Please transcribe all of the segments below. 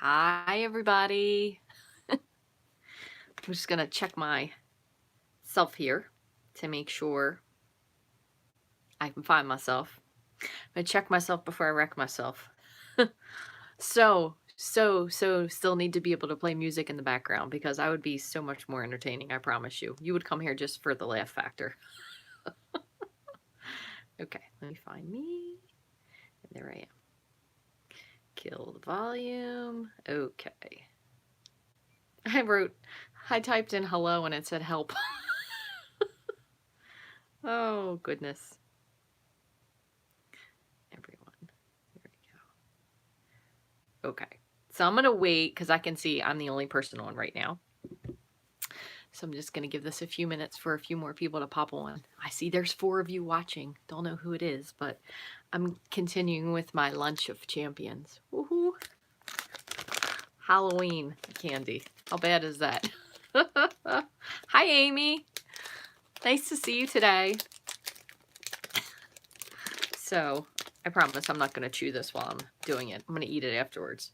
Hi, everybody. I'm just going to check myself here to make sure I can find myself. I'm going to check myself before I wreck myself. So still need to be able to play music in the background because I would be so much more entertaining, I promise you. You would come here just for the laugh factor. Okay, let me find me. And there I am. Kill the volume. Okay. I typed in hello and it said help. Oh, goodness. Everyone. There we go. Okay. So I'm going to wait because I can see I'm the only person on right now. So I'm just going to give this a few minutes for a few more people to pop on. I see there's 4 of you watching. Don't know who it is, but I'm continuing with my lunch of champions. Woohoo! Halloween candy. How bad is that? Hi, Amy. Nice to see you today. So I promise I'm not going to chew this while I'm doing it. I'm going to eat it afterwards.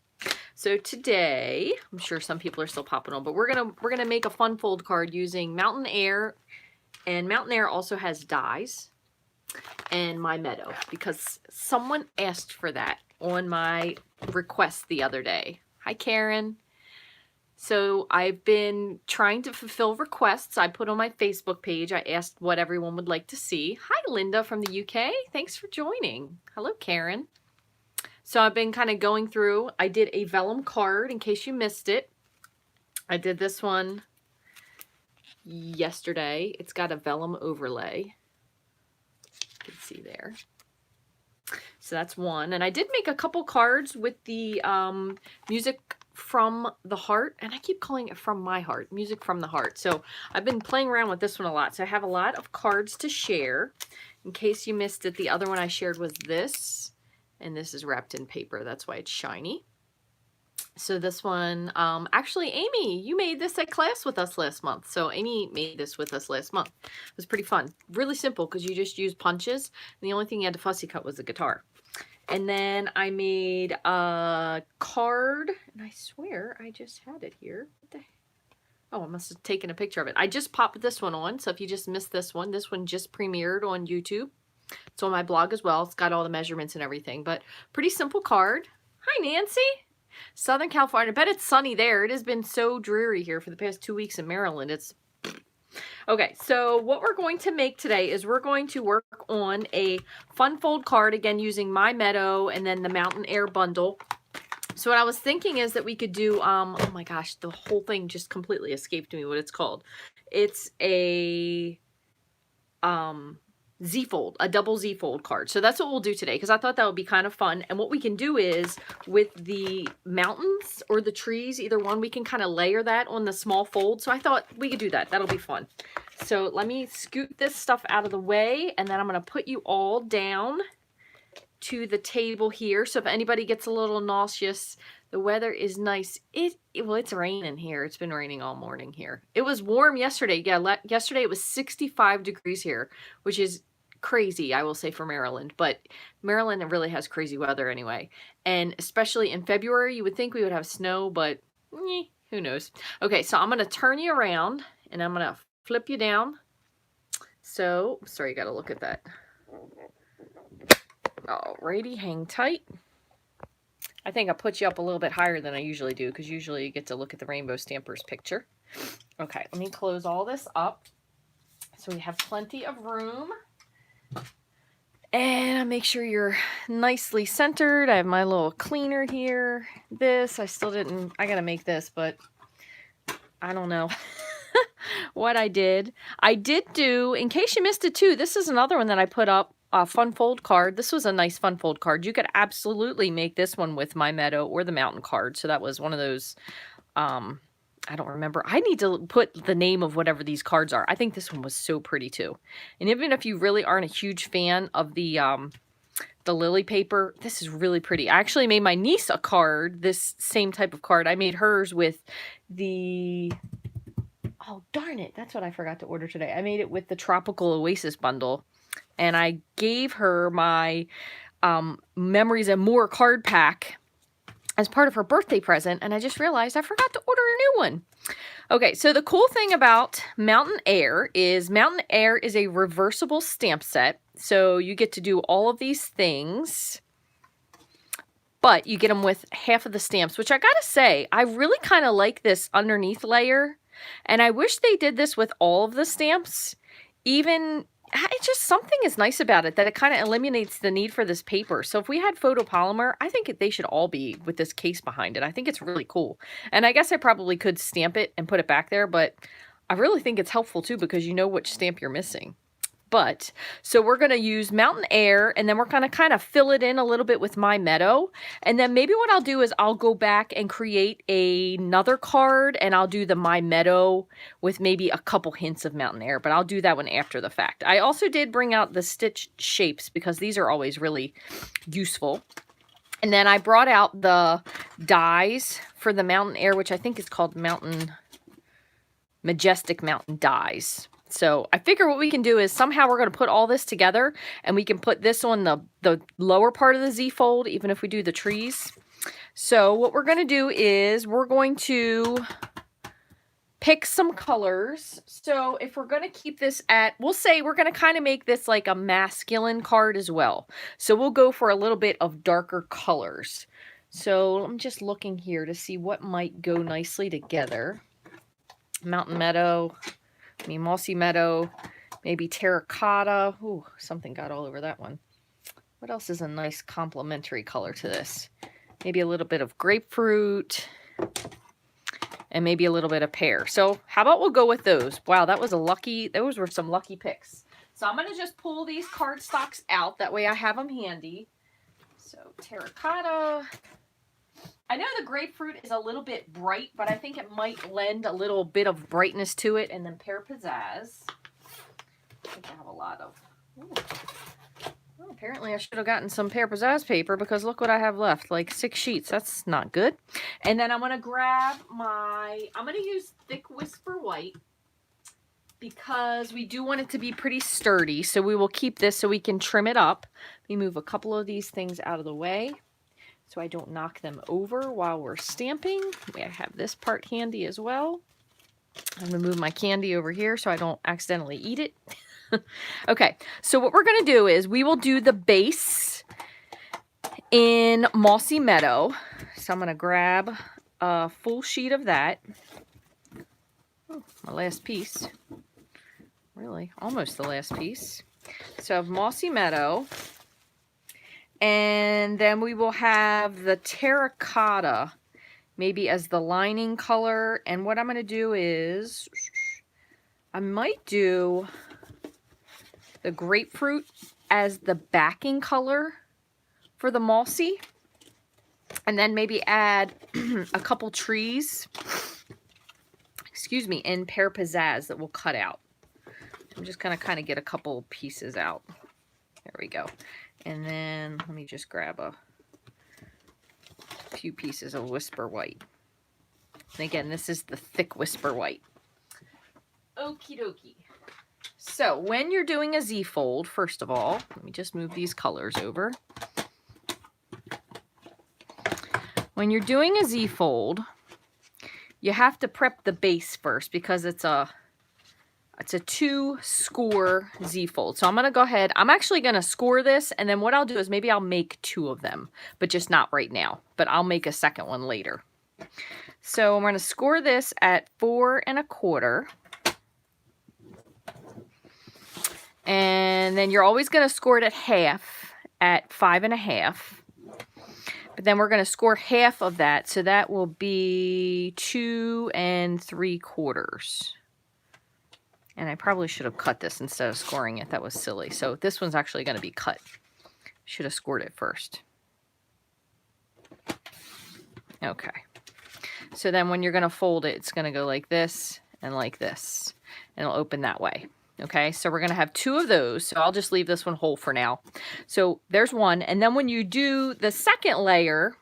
So today, I'm sure some people are still popping on, but we're gonna make a fun fold card using Mountain Air, and Mountain Air also has dies, and my Meadow, because someone asked for that on my request the other day. Hi, Karen. So I've been trying to fulfill requests I put on my Facebook page. I asked what everyone would like to see. Hi, Linda from the UK. Thanks for joining. Hello, Karen. So I've been kind of going through. I did a vellum card in case you missed it. I did this one yesterday. It's got a vellum overlay. You can see there. So that's one. And I did make a couple cards with the music from the heart. And I keep calling it from my heart. Music from the heart. So I've been playing around with this one a lot. So I have a lot of cards to share. In case you missed it, the other one I shared was this. And this is wrapped in paper. That's why it's shiny. So this one, actually, Amy, you made this at class with us last month. So Amy made this with us last month. It was pretty fun. Really simple because you just use punches. And the only thing you had to fussy cut was the guitar. And then I made a card. And I swear I just had it here. Oh, I must have taken a picture of it. I just popped this one on. So if you just missed this one just premiered on YouTube. It's on my blog as well. It's got all the measurements and everything, but pretty simple card. Hi, Nancy. Southern California. I bet it's sunny there. It has been so dreary here for the past 2 weeks in Maryland. It's okay. So what we're going to make today is we're going to work on a fun fold card, again, using my Meadow and then the Mountain Air bundle. So what I was thinking is that we could do, oh my gosh, the whole thing just completely escaped me what it's called. It's a, Z-fold, a double Z-fold card. So that's what we'll do today because I thought that would be kind of fun. And what we can do is with the mountains or the trees, either one, we can kind of layer that on the small fold. So I thought we could do that. That'll be fun. So let me scoot this stuff out of the way and then I'm going to put you all down to the table here. So if anybody gets a little nauseous, the weather is nice. Well, it's raining here. It's been raining all morning here. It was warm yesterday. Yeah, yesterday it was 65 degrees here, which is crazy, I will say, for Maryland, but Maryland really has crazy weather anyway. And especially in February, you would think we would have snow, but who knows? Okay, so I'm going to turn you around and I'm going to flip you down. So, sorry, you got to look at that. Alrighty, hang tight. I think I put you up a little bit higher than I usually do because usually you get to look at the Rainbow Stampers picture. Okay, let me close all this up so we have plenty of room. And I'll make sure you're nicely centered. I have my little cleaner here. This, I gotta make this, but I don't know what I did. I did do, in case you missed it too, this is another one that I put up, a fun fold card. This was a nice fun fold card. You could absolutely make this one with my Meadow or the Mountain card. So that was one of those, I don't remember. I need to put the name of whatever these cards are. I think this one was so pretty too. And even if you really aren't a huge fan of the lily paper, this is really pretty. I actually made my niece a card, this same type of card. I made hers with the, oh darn it, that's what I forgot to order today. I made it with the Tropical Oasis bundle. And I gave her my Memories and More card pack. as part of her birthday present, and I just realized I forgot to order a new one. Okay, so the cool thing about Mountain Air is a reversible stamp set. So you get to do all of these things, but you get them with half of the stamps, which I gotta say, I really kind of like this underneath layer, and I wish they did this with all of the stamps. It's just something is nice about it, that it kind of eliminates the need for this paper. So if we had photopolymer, I think they should all be with this case behind it. I think it's really cool. And I guess I probably could stamp it and put it back there, but I really think it's helpful too, because you know which stamp you're missing. But, so we're going to use Mountain Air, and then we're going to kind of fill it in a little bit with My Meadow. And then maybe what I'll do is I'll go back and create another card, and I'll do the My Meadow with maybe a couple hints of Mountain Air, but I'll do that one after the fact. I also did bring out the stitched shapes, because these are always really useful. And then I brought out the dies for the Mountain Air, which I think is called Majestic Mountain Dies. So I figure what we can do is somehow we're going to put all this together, and we can put this on the lower part of the Z fold, even if we do the trees. So what we're going to do is we're going to pick some colors. So if we're going to keep this we'll say we're going to kind of make this like a masculine card as well. So we'll go for a little bit of darker colors. So I'm just looking here to see what might go nicely together. Mountain Meadow. Mossy Meadow, maybe terracotta. Ooh, something got all over that one. What else is a nice complementary color to this? Maybe a little bit of grapefruit, and maybe a little bit of pear. So how about we'll go with those? Wow, those were some lucky picks. So I'm going to just pull these cardstocks out. That way I have them handy. So terracotta. I know the grapefruit is a little bit bright, but I think it might lend a little bit of brightness to it. And then pear pizzazz. I think I have a lot of. Well, apparently I should have gotten some pear pizzazz paper, because look what I have left, like 6 sheets. That's not good. And then I'm going to grab I'm going to use Thick Whisper White, because we do want it to be pretty sturdy. So we will keep this so we can trim it up. Let me move a couple of these things out of the way, so I don't knock them over while we're stamping. I have this part handy as well. I'm going to move my candy over here so I don't accidentally eat it. Okay, so what we're going to do is we will do the base in Mossy Meadow. So I'm going to grab a full sheet of that. Oh, my last piece. Really, almost the last piece. So I have Mossy Meadow. And then we will have the terracotta maybe as the lining color. And what I'm going to do is I might do the grapefruit as the backing color for the Mossy. And then maybe add a couple trees, in pear pizzazz that we'll cut out. I'm just going to kind of get a couple pieces out. There we go. And then let me just grab a few pieces of Whisper White. And again, this is the Thick Whisper White. Okie dokie. So when you're doing a Z fold, first of all, let me just move these colors over. When you're doing a Z fold, you have to prep the base first, because it's a 2-score Z fold. So I'm going to go ahead. I'm actually going to score this, and then what I'll do is maybe I'll make 2 of them, but just not right now. But I'll make a second one later. So I'm going to score this at 4 1/4. And then you're always going to score it at half at 5 1/2. But then we're going to score half of that. So that will be 2 3/4. And I probably should have cut this instead of scoring it. That was silly. So this one's actually going to be cut. Should have scored it first. Okay. So then when you're going to fold it, it's going to go like this and like this. And it'll open that way. Okay, so we're going to have 2 of those. So I'll just leave this one whole for now. So there's one. And then when you do the second layer,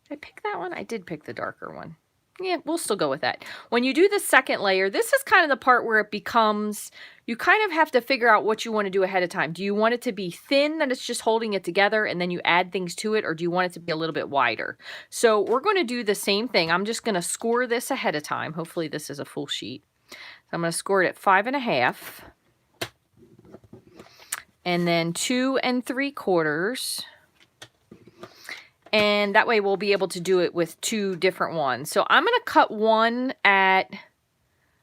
did I pick that one? I did pick the darker one. Yeah, we'll still go with that. When you do the second layer, this is kind of the part where it becomes, you kind of have to figure out what you want to do ahead of time. Do you want it to be thin, that it's just holding it together, and then you add things to it, or do you want it to be a little bit wider? So we're going to do the same thing. I'm just going to score this ahead of time. Hopefully this is a full sheet. So I'm going to score it at 5.5. And then 2 3/4. And that way we'll be able to do it with 2 different ones. So I'm going to cut one at,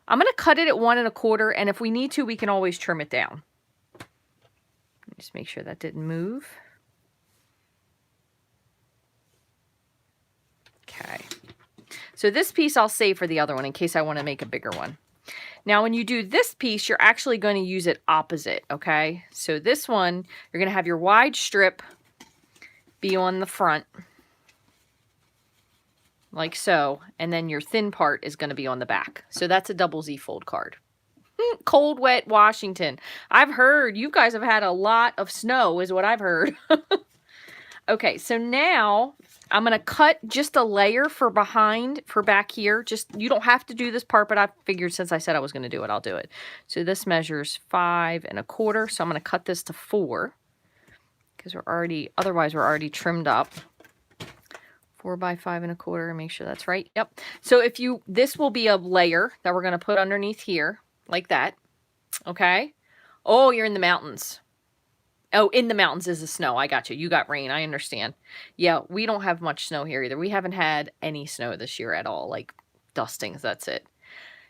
I'm going to cut it at 1 1/4. And if we need to, we can always trim it down. Just make sure that didn't move. Okay. So this piece I'll save for the other one in case I want to make a bigger one. Now, when you do this piece, you're actually going to use it opposite, okay? So this one, you're going to have your wide strip be on the front, like so, and then your thin part is going to be on the back. So that's a double Z fold card. Cold, wet Washington. I've heard you guys have had a lot of snow, is what I've heard. Okay, so now I'm going to cut just a layer for behind, for back here. Just, you don't have to do this part, but I figured since I said I was going to do it, I'll do it. So this measures 5 1/4. So I'm going to cut this to 4 because we're already, otherwise we're already trimmed up. 4 by 5 1/4. Make sure that's right. Yep. So if you, this will be a layer that we're going to put underneath here like that. Okay. Oh, you're in the mountains. Oh, in the mountains is the snow. I got you. You got rain. I understand. Yeah, we don't have much snow here either. We haven't had any snow this year at all. Like dustings, that's it.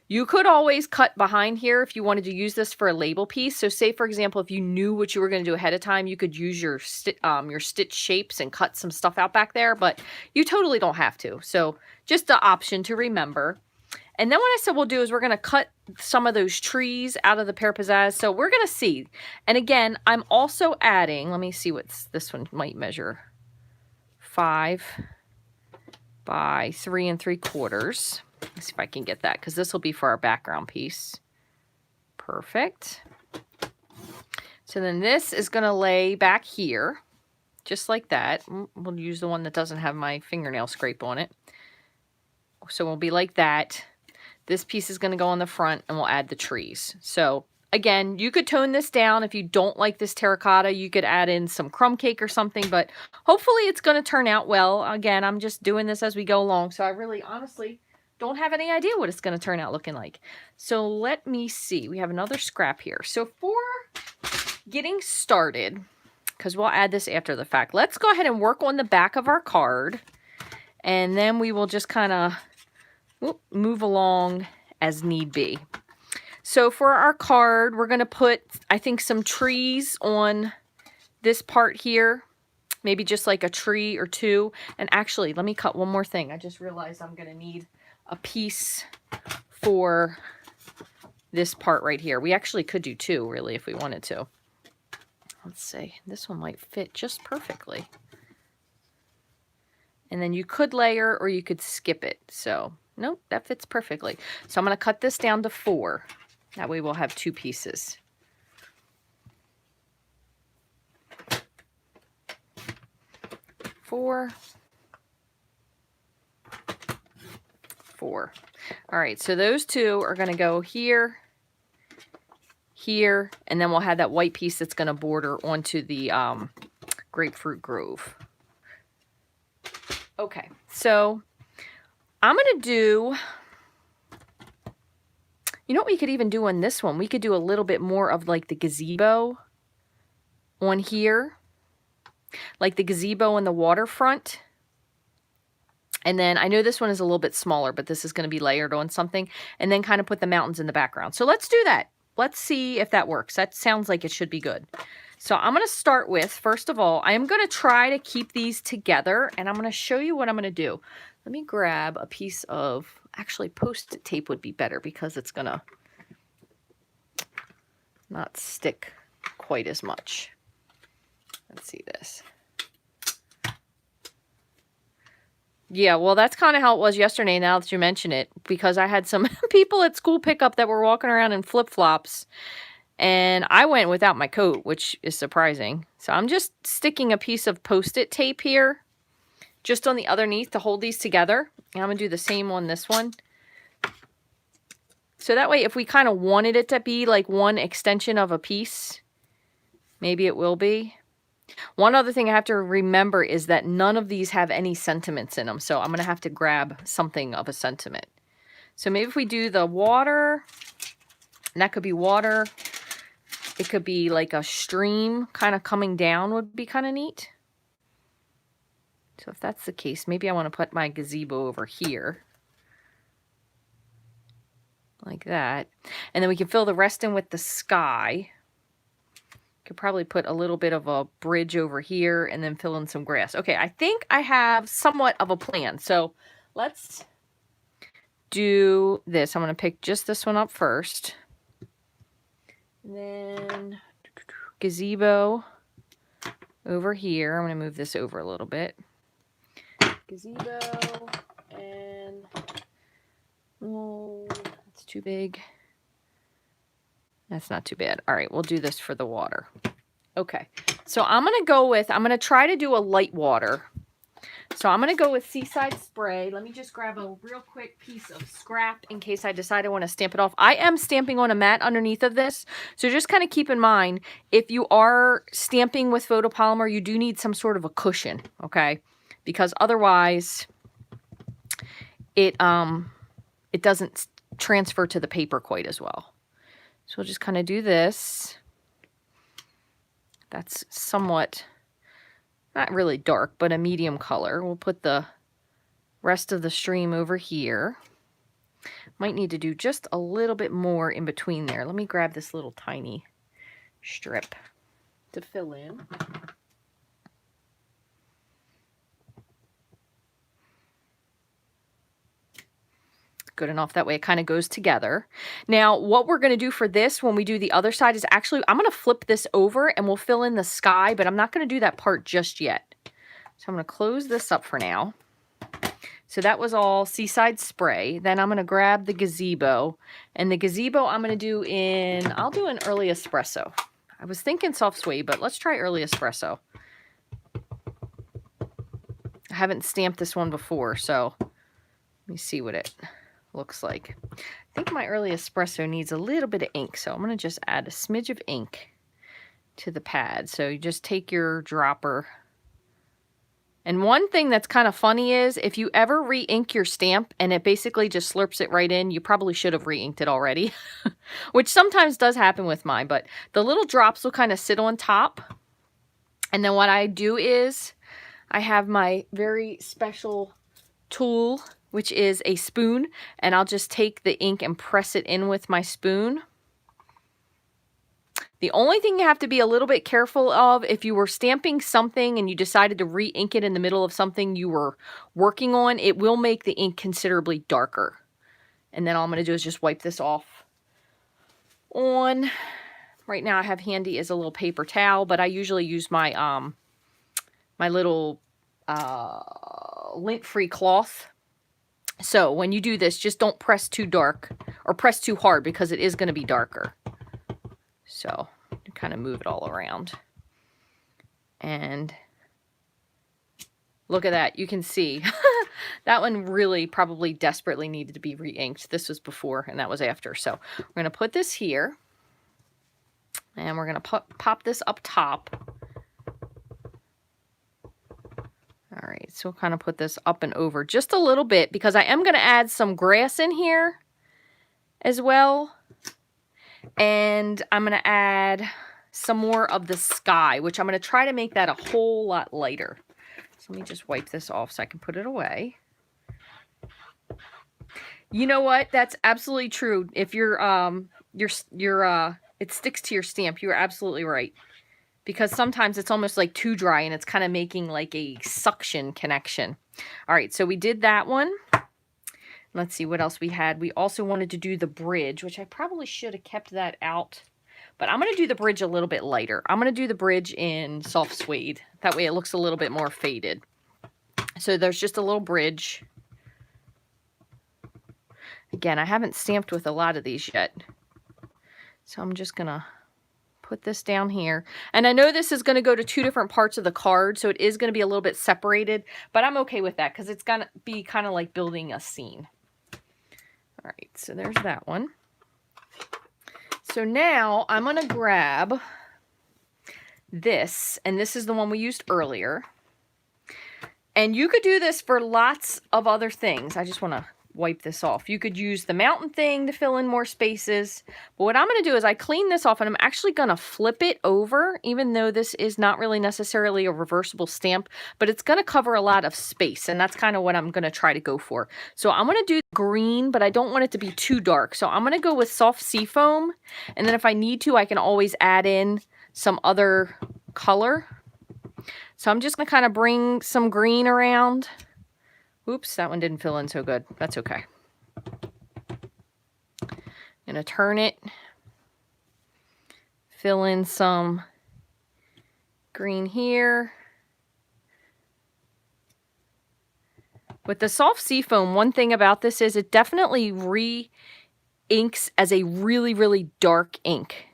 You could always cut behind here if you wanted to use this for a label piece. So say, for example, if you knew what you were going to do ahead of time, you could use your stitch shapes and cut some stuff out back there, but you totally don't have to. So just the option to remember. And then what I said we'll do is we're going to cut some of those trees out of the Pear Pizzazz. So we're going to see. And again, I'm also adding, let me see what this one might measure. 5 by 3 3/4. Let's see if I can get that, because this will be for our background piece. Perfect. So then this is going to lay back here, just like that. We'll use the one that doesn't have my fingernail scrape on it. So we'll be like that. This piece is going to go on the front, and we'll add the trees. So again, you could tone this down. If you don't like this terracotta, you could add in some crumb cake or something, but hopefully it's going to turn out well. Again, I'm just doing this as we go along, so I really honestly don't have any idea what it's going to turn out looking like. So let me see. We have another scrap here. So for getting started, because we'll add this after the fact, let's go ahead and work on the back of our card, and then we will just kind of move along as need be. So for our card, we're going to put, I think, some trees on this part here. Maybe just like a tree or 2. And actually, let me cut one more thing. I just realized I'm going to need a piece for this part right here. We actually could do 2, really, if we wanted to. Let's see. This one might fit just perfectly. And then you could layer or you could skip it. So, nope, that fits perfectly. So I'm going to cut this down to 4. That way we'll have 2 pieces. 4. 4. All right, so those 2 are going to go here, here, and then we'll have that white piece that's going to border onto the grapefruit grove. Okay, so I'm going to do, you know what we could even do on this one? We could do a little bit more of like the gazebo on here, like the gazebo on the waterfront. And then I know this one is a little bit smaller, but this is going to be layered on something, and then kind of put the mountains in the background. So let's do that. Let's see if that works. That sounds like it should be good. So I'm going to start with, first of all, I am going to try to keep these together, and I'm going to show you what I'm going to do. Let me grab a piece of, actually Post-it tape would be better because it's going to not stick quite as much. Let's see this. Yeah, well, that's kind of how it was yesterday, now that you mention it, because I had some people at school pickup that were walking around in flip-flops, and I went without my coat, which is surprising. So I'm just sticking a piece of Post-it tape here just on the underneath to hold these together. And I'm going to do the same on this one. So that way, if we kind of wanted it to be like one extension of a piece, maybe it will be. One other thing I have to remember is that none of these have any sentiments in them. So I'm going to have to grab something of a sentiment. So maybe if we do the water, and that could be water. It could be like a stream kind of coming down would be kind of neat. So if that's the case, maybe I want to put my gazebo over here. Like that. And then we can fill the rest in with the sky. Could probably put a little bit of a bridge over here and then fill in some grass. Okay, I think I have somewhat of a plan. So let's do this. I'm going to pick just this one up first. And then gazebo over here. I'm going to move this over a little bit. Gazebo and oh, that's too big. That's not too bad. All right, we'll do this for the water. Okay, so I'm going to try to do a light water. So I'm going to go with Seaside Spray. Let me just grab a real quick piece of scrap in case I decide I want to stamp it off. I am stamping on a mat underneath of this. So just kind of keep in mind, if you are stamping with photopolymer, you do need some sort of a cushion, okay? Because otherwise, it doesn't transfer to the paper quite as well. So we'll just kind of do this. That's somewhat... not really dark, but a medium color. We'll put the rest of the stream over here. Might need to do just a little bit more in between there. Let me grab this little tiny strip to fill in. Good enough. That way it kind of goes together. Now, what we're going to do for this when we do the other side is actually, I'm going to flip this over and we'll fill in the sky, but I'm not going to do that part just yet. So I'm going to close this up for now. So that was all Seaside Spray. Then I'm going to grab the gazebo. And the gazebo I'm going to do in, I'll do an early espresso. I was thinking soft suede, but let's try early espresso. I haven't stamped this one before, so let me see what it looks like. I think my early espresso needs a little bit of ink, so I'm going to just add a smidge of ink to the pad. So you just take your dropper. And one thing that's kind of funny is if you ever re-ink your stamp and it basically just slurps it right in, you probably should have re-inked it already, which sometimes does happen with mine, but the little drops will kind of sit on top. And then what I do is I have my very special tool, which is a spoon, and I'll just take the ink and press it in with my spoon. The only thing you have to be a little bit careful of, if you were stamping something and you decided to re-ink it in the middle of something you were working on, it will make the ink considerably darker. And then all I'm going to do is just wipe this off on, right now I have handy is a little paper towel, but I usually use my, my little lint-free cloth. So when you do this, just don't press too dark or press too hard because it is going to be darker. So you kind of move it all around. And look at that. You can see that one really probably desperately needed to be re-inked. This was before and that was after. So we're going to put this here and we're going to pop this up top. All right, so we'll kind of put this up and over just a little bit because I am going to add some grass in here as well. And I'm going to add some more of the sky, which I'm going to try to make that a whole lot lighter. So let me just wipe this off so I can put it away. You know what? That's absolutely true. If it sticks to your stamp, you're absolutely right. Because sometimes it's almost like too dry and it's kind of making like a suction connection. All right, so we did that one. Let's see what else we had. We also wanted to do the bridge, which I probably should have kept that out. But I'm going to do the bridge a little bit lighter. I'm going to do the bridge in soft suede. That way it looks a little bit more faded. So there's just a little bridge. Again, I haven't stamped with a lot of these yet. So I'm just going to put this down here. And I know this is going to go to two different parts of the card, so it is going to be a little bit separated, but I'm okay with that because it's going to be kind of like building a scene. All right, so there's that one. So now I'm going to grab this, and this is the one we used earlier. And you could do this for lots of other things. I just want to wipe this off. You could use the mountain thing to fill in more spaces. But what I'm going to do is I clean this off, and I'm actually going to flip it over, even though this is not really necessarily a reversible stamp, but it's going to cover a lot of space, and that's kind of what I'm going to try to go for. So I'm going to do green, but I don't want it to be too dark. So I'm going to go with soft seafoam, and then if I need to, I can always add in some other color. So I'm just going to kind of bring some green around. Oops, that one didn't fill in so good. That's okay. I'm going to turn it, fill in some green here. With the soft seafoam, one thing about this is it definitely re-inks as a really, really dark ink.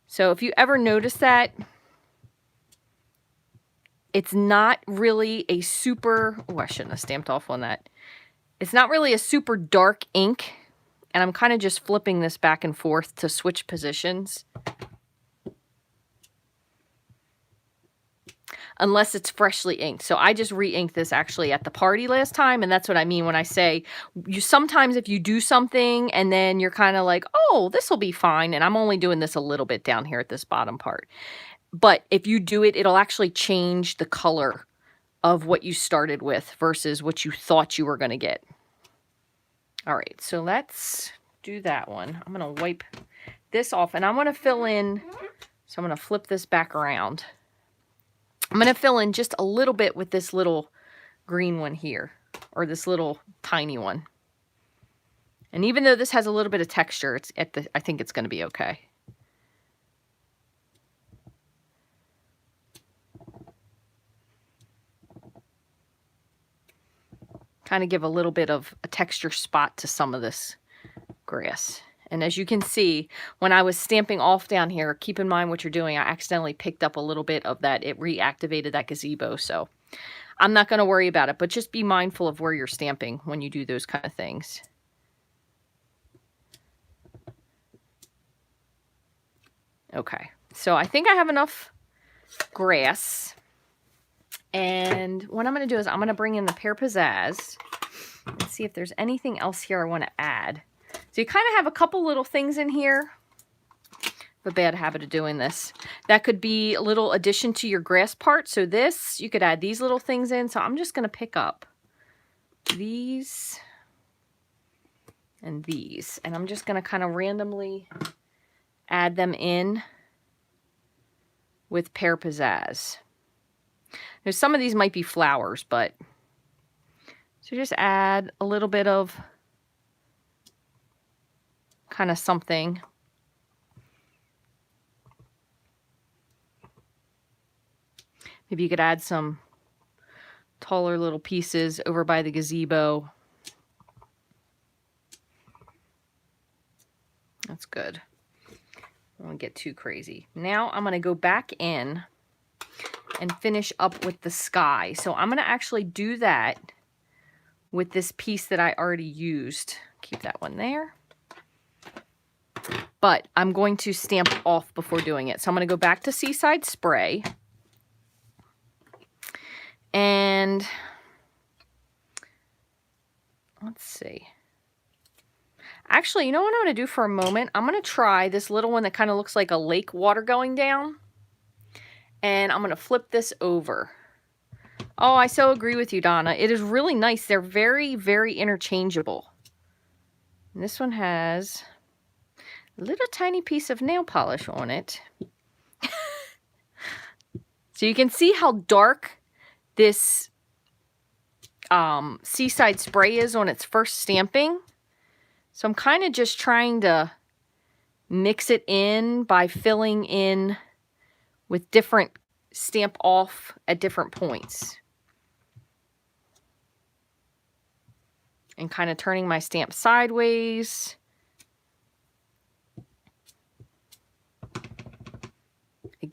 So if you ever notice that, it's not really a super, oh, I shouldn't have stamped off on that. It's not really a super dark ink, and I'm kind of just flipping this back and forth to switch positions. Unless it's freshly inked. So I just re-inked this actually at the party last time, and that's what I mean when I say you sometimes if you do something and then you're kind of like, oh, this will be fine, and I'm only doing this a little bit down here at this bottom part. But if you do it, it'll actually change the color of what you started with versus what you thought you were going to get. All right, so let's do that one. I'm going to wipe this off, and I'm going to fill in, so I'm going to flip this back around. I'm going to fill in just a little bit with this little green one here, or this little tiny one. And even though this has a little bit of texture, I think it's going to be okay. Kind of give a little bit of a texture spot to some of this grass. And as you can see, when I was stamping off down here, keep in mind what you're doing. I accidentally picked up a little bit of that. It reactivated that gazebo. So I'm not going to worry about it, but just be mindful of where you're stamping when you do those kind of things. Okay, so I think I have enough grass. And what I'm going to do is I'm going to bring in the Pear Pizzazz and see if there's anything else here I want to add. So you kind of have a couple little things in here. I have a bad habit of doing this. That could be a little addition to your grass part. So this, you could add these little things in. So I'm just going to pick up these and these. And I'm just going to kind of randomly add them in with Pear Pizzazz. Now, some of these might be flowers, but so just add a little bit of kind of something. Maybe you could add some taller little pieces over by the gazebo. That's good. I don't want to get too crazy. Now I'm going to go back in and finish up with the sky. So I'm going to actually do that with this piece that I already used. Keep that one there. But I'm going to stamp off before doing it. So I'm going to go back to Seaside Spray. And let's see. Actually, you know what I'm going to do for a moment? I'm going to try this little one that kind of looks like a lake water going down. And I'm going to flip this over. Oh, I so agree with you, Donna. It is really nice. They're very, very interchangeable. And this one has a little tiny piece of nail polish on it. So you can see how dark this Seaside Spray is on its first stamping. So I'm kind of just trying to mix it in by filling in with different stamp off at different points. And kind of turning my stamp sideways.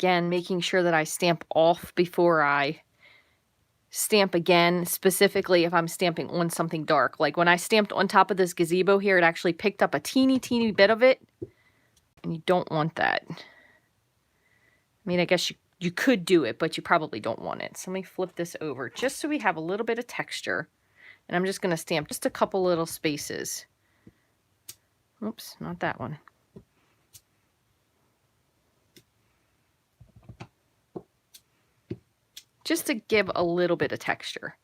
again, making sure that I stamp off before I stamp again, specifically if I'm stamping on something dark. Like when I stamped on top of this gazebo here, it actually picked up a teeny bit of it, and you don't want that. I mean, I guess you could do it, but you probably don't want it. So let me flip this over just so we have a little bit of texture. And I'm just going to stamp just a couple little spaces. Oops, not that one. Just to give a little bit of texture.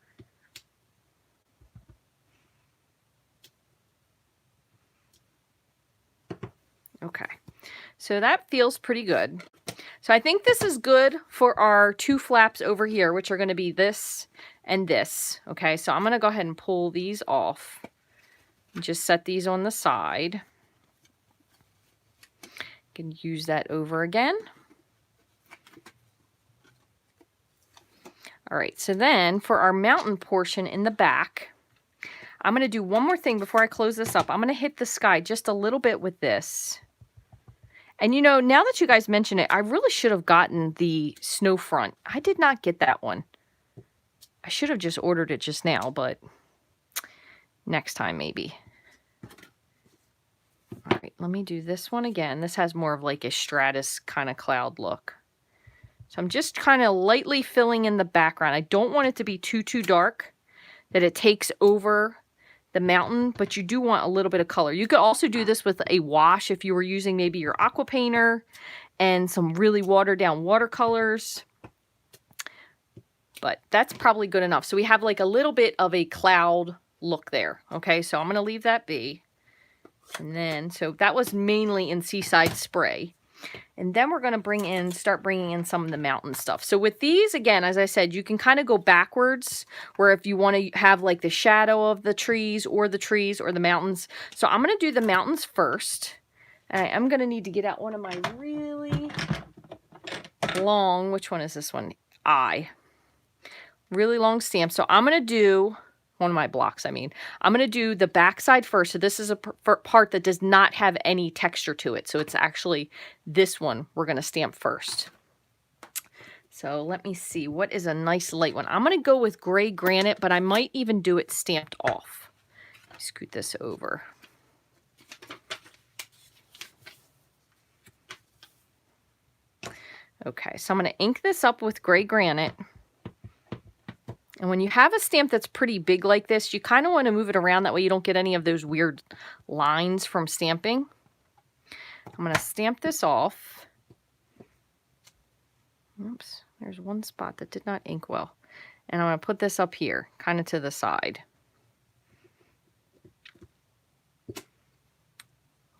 Okay, so that feels pretty good. So I think this is good for our two flaps over here, which are going to be this and this. Okay, so I'm going to go ahead and pull these off. Just set these on the side. You can use that over again. All right, so then for our mountain portion in the back, I'm going to do one more thing before I close this up. I'm going to hit the sky just a little bit with this. And you know, now that you guys mention it, I really should have gotten the snow front. I did not get that one. I should have just ordered it just now, but next time maybe. All right, let me do this one again. This has more of like a stratus kind of cloud look. So I'm just kind of lightly filling in the background. I don't want it to be too dark that it takes over the mountain, but you do want a little bit of color. You could also do this with a wash if you were using maybe your aqua painter and some really watered down watercolors. But that's probably good enough. So we have like a little bit of a cloud look there. Okay, so I'm going to leave that be. And then, so that was mainly in Seaside Spray. And then we're going to start bringing in some of the mountain stuff. So with these, again, as I said, you can kind of go backwards, where if you want to have like the shadow of the trees or the mountains. So I'm going to do the mountains first. And I am going to need to get out one of my really long, which one is this one? Really long stamp. So I'm going to do one of my blocks, I'm going to do the back side first. So this is a part that does not have any texture to it. So it's actually this one we're going to stamp first. So let me see. What is a nice light one? I'm going to go with gray granite, but I might even do it stamped off. Scoot this over. Okay, so I'm going to ink this up with gray granite. And when you have a stamp that's pretty big like this, you kind of want to move it around. That way you don't get any of those weird lines from stamping. I'm going to stamp this off. Oops, there's one spot that did not ink well. And I'm going to put this up here, kind of to the side.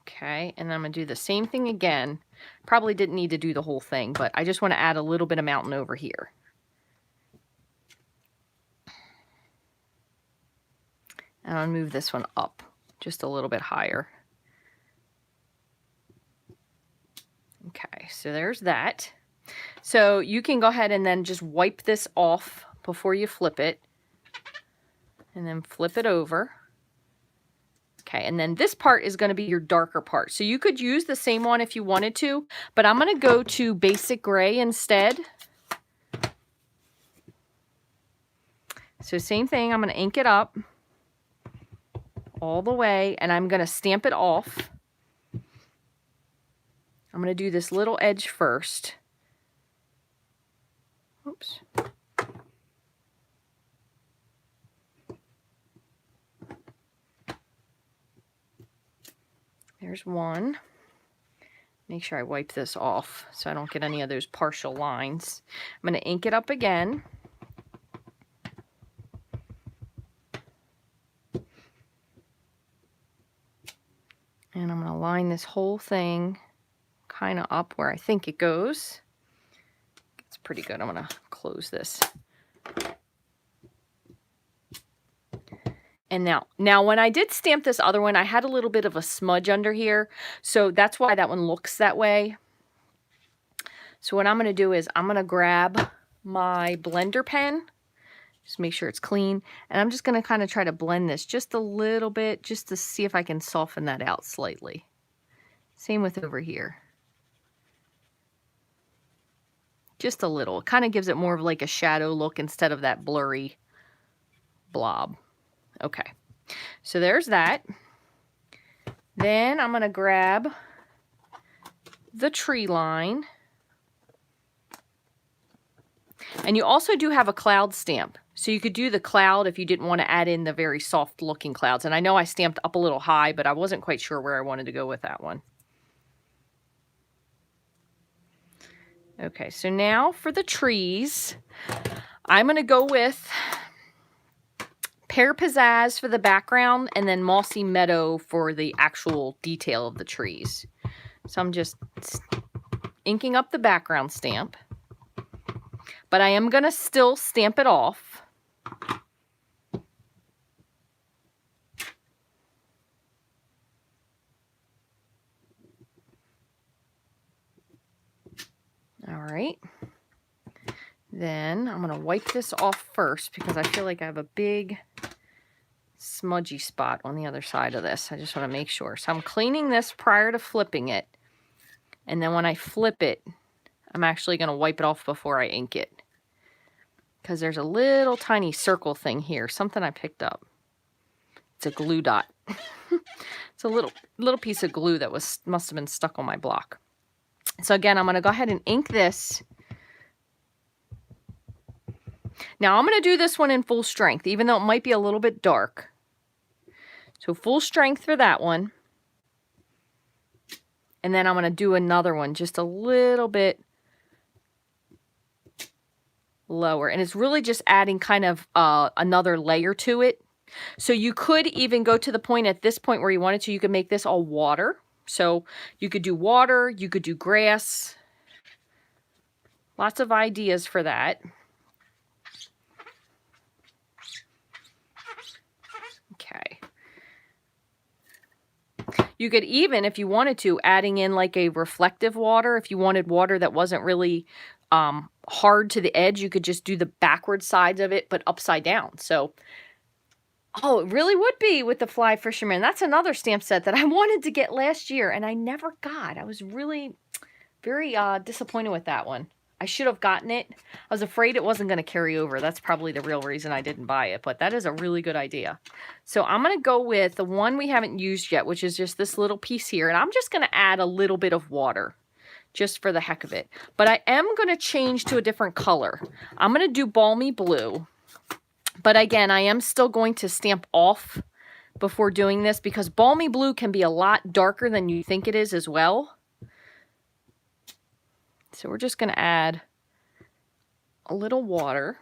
Okay, and then I'm going to do the same thing again. Probably didn't need to do the whole thing, but I just want to add a little bit of mountain over here. And I'll move this one up just a little bit higher. Okay, so there's that. So you can go ahead and then just wipe this off before you flip it. And then flip it over. Okay, and then this part is going to be your darker part. So you could use the same one if you wanted to, but I'm going to go to basic gray instead. So same thing, I'm going to ink it up all the way, and I'm going to stamp it off. I'm going to do this little edge first. Oops. There's one. Make sure I wipe this off so I don't get any of those partial lines. I'm going to ink it up again. And I'm going to line this whole thing kind of up where I think it goes. It's pretty good. I'm going to close this. And now when I did stamp this other one, I had a little bit of a smudge under here. So that's why that one looks that way. So what I'm going to do is I'm going to grab my blender pen. Just make sure it's clean. And I'm just going to kind of try to blend this just a little bit just to see if I can soften that out slightly. Same with over here. Just a little. It kind of gives it more of like a shadow look instead of that blurry blob. Okay, so there's that. Then I'm going to grab the tree line. And you also do have a cloud stamp. So you could do the cloud if you didn't want to add in the very soft looking clouds. And I know I stamped up a little high, but I wasn't quite sure where I wanted to go with that one. Okay, so now for the trees, I'm going to go with Pear Pizzazz for the background and then Mossy Meadow for the actual detail of the trees. So I'm just inking up the background stamp, but I am going to still stamp it off. All right. Then I'm going to wipe this off first because I feel like I have a big smudgy spot on the other side of this. I just want to make sure. So I'm cleaning this prior to flipping it. And then when I flip it, I'm actually going to wipe it off before I ink it. Because there's a little tiny circle thing here. Something I picked up. It's a glue dot. It's a little piece of glue that must have been stuck on my block. So again, I'm going to go ahead and ink this. Now I'm going to do this one in full strength, even though it might be a little bit dark. So full strength for that one. And then I'm going to do another one just a little bit lower. And it's really just adding kind of another layer to it. So you could even go to the point at this point where you wanted to, you could make this all water. So you could do water, you could do grass. Lots of ideas for that. Okay. You could even, if you wanted to, adding in like a reflective water. If you wanted water that wasn't really hard to the edge, you could just do the backward sides of it, but upside down. So, oh, it really would be with the Fly Fisherman. That's another stamp set that I wanted to get last year, and I never got. I was really very disappointed with that one. I should have gotten it. I was afraid it wasn't going to carry over. That's probably the real reason I didn't buy it, but that is a really good idea. So I'm going to go with the one we haven't used yet, which is just this little piece here, and I'm just going to add a little bit of water just for the heck of it. But I am going to change to a different color. I'm going to do Balmy Blue. But again, I am still going to stamp off before doing this because Balmy Blue can be a lot darker than you think it is as well. So we're just going to add a little water.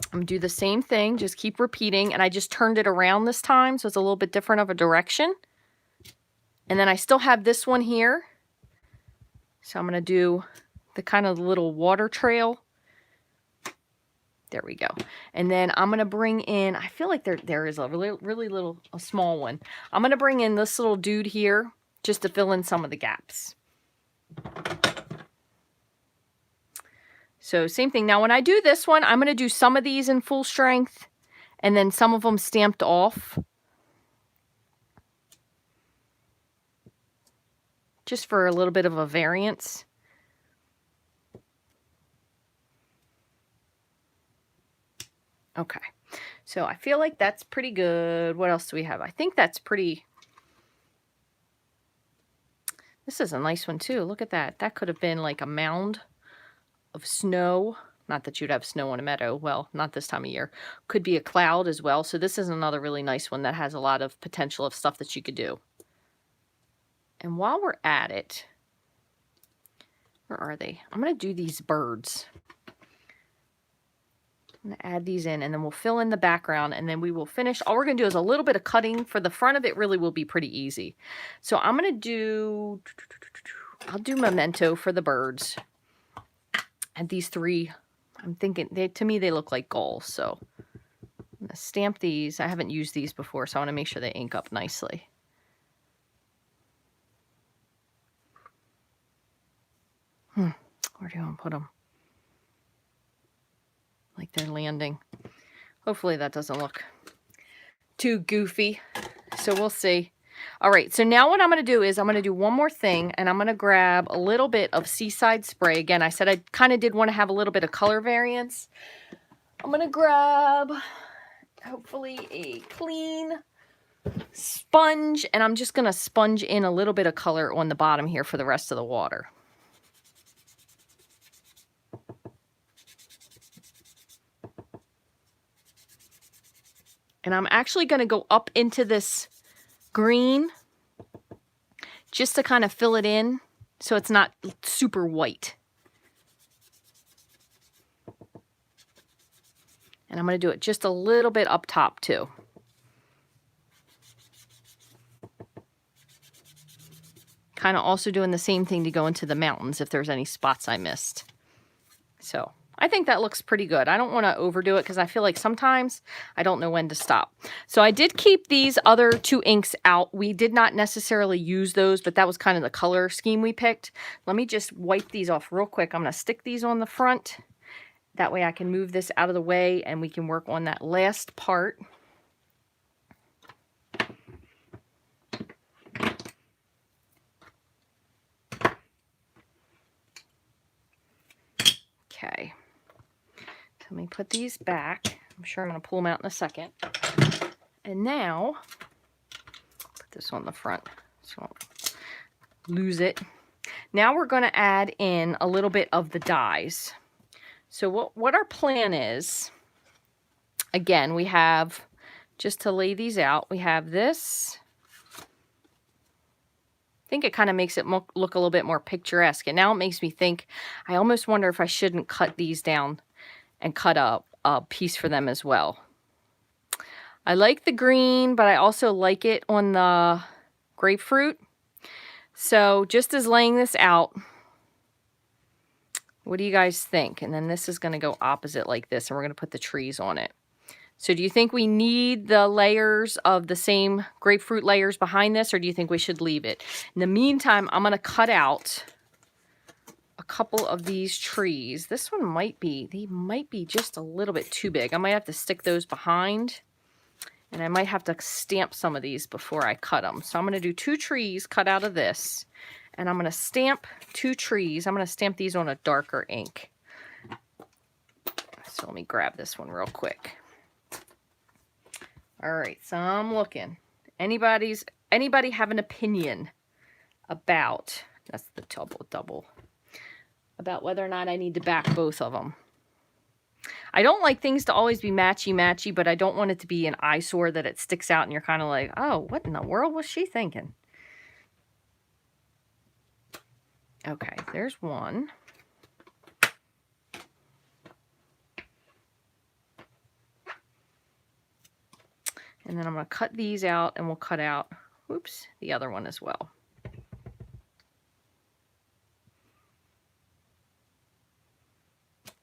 I'm going to do the same thing, just keep repeating. And I just turned it around this time, so it's a little bit different of a direction. And then I still have this one here. So I'm going to do the kind of little water trail. There we go. And then I'm going to bring in, I feel like there is a really little, a small one. I'm going to bring in this little dude here just to fill in some of the gaps. So same thing. Now when I do this one, I'm going to do some of these in full strength and then some of them stamped off. Just for a little bit of a variance. Okay, so I feel like that's pretty good. What else do we have? I think that's pretty... This is a nice one too. Look at that. That could have been like a mound of snow. Not that you'd have snow on a meadow. Well, not this time of year. Could be a cloud as well. So this is another really nice one that has a lot of potential of stuff that you could do. And while we're at it, where are they? I'm going to do these birds. I'm going to add these in and then we'll fill in the background and then we will finish. All we're going to do is a little bit of cutting for the front of it. Really will be pretty easy. So I'm going to do, I'll do Memento for the birds. And these three, I'm thinking, to me they look like gulls. So I'm going to stamp these. I haven't used these before, so I want to make sure they ink up nicely. Where do you want to put them? Like they're landing. Hopefully that doesn't look too goofy. So we'll see. All right, so now what I'm going to do is I'm going to do one more thing, and I'm going to grab a little bit of Seaside Spray. Again, I said I kind of did want to have a little bit of color variance. I'm going to grab, hopefully, a clean sponge, and I'm just going to sponge in a little bit of color on the bottom here for the rest of the water. And I'm actually going to go up into this green just to kind of fill it in so it's not super white. And I'm going to do it just a little bit up top too. Kind of also doing the same thing to go into the mountains if there's any spots I missed. So I think that looks pretty good. I don't want to overdo it because I feel like sometimes I don't know when to stop. So I did keep these other 2 inks out. We did not necessarily use those, but that was kind of the color scheme we picked. Let me just wipe these off real quick. I'm going to stick these on the front. That way I can move this out of the way and we can work on that last part. Okay. Let me put these back. I'm sure I'm going to pull them out in a second. And now, put this on the front so I don't lose it. Now we're going to add in a little bit of the dyes. So what our plan is, again, we have, just to lay these out, we have this. I think it kind of makes it look a little bit more picturesque. And now it makes me think, I almost wonder if I shouldn't cut these down and cut up a piece for them as well. I like the green, but I also like it on the grapefruit. So just as laying this out, what do you guys think? And then this is going to go opposite like this, and we're going to put the trees on it. So do you think we need the layers of the same grapefruit layers behind this, or do you think we should leave it? In the meantime, I'm going to cut out a couple of these trees. This one might be, they might be just a little bit too big. I might have to stick those behind, and I might have to stamp some of these before I cut them. So I'm going to do 2 trees cut out of this, and I'm going to stamp 2 trees. I'm going to stamp these on a darker ink. So let me grab this one real quick. All right, so I'm looking. Anybody have an opinion about, that's the double, about whether or not I need to back both of them? I don't like things to always be matchy-matchy, but I don't want it to be an eyesore that it sticks out and you're kind of like, oh, what in the world was she thinking? Okay, there's one. And then I'm going to cut these out, and we'll cut out, whoops, the other one as well.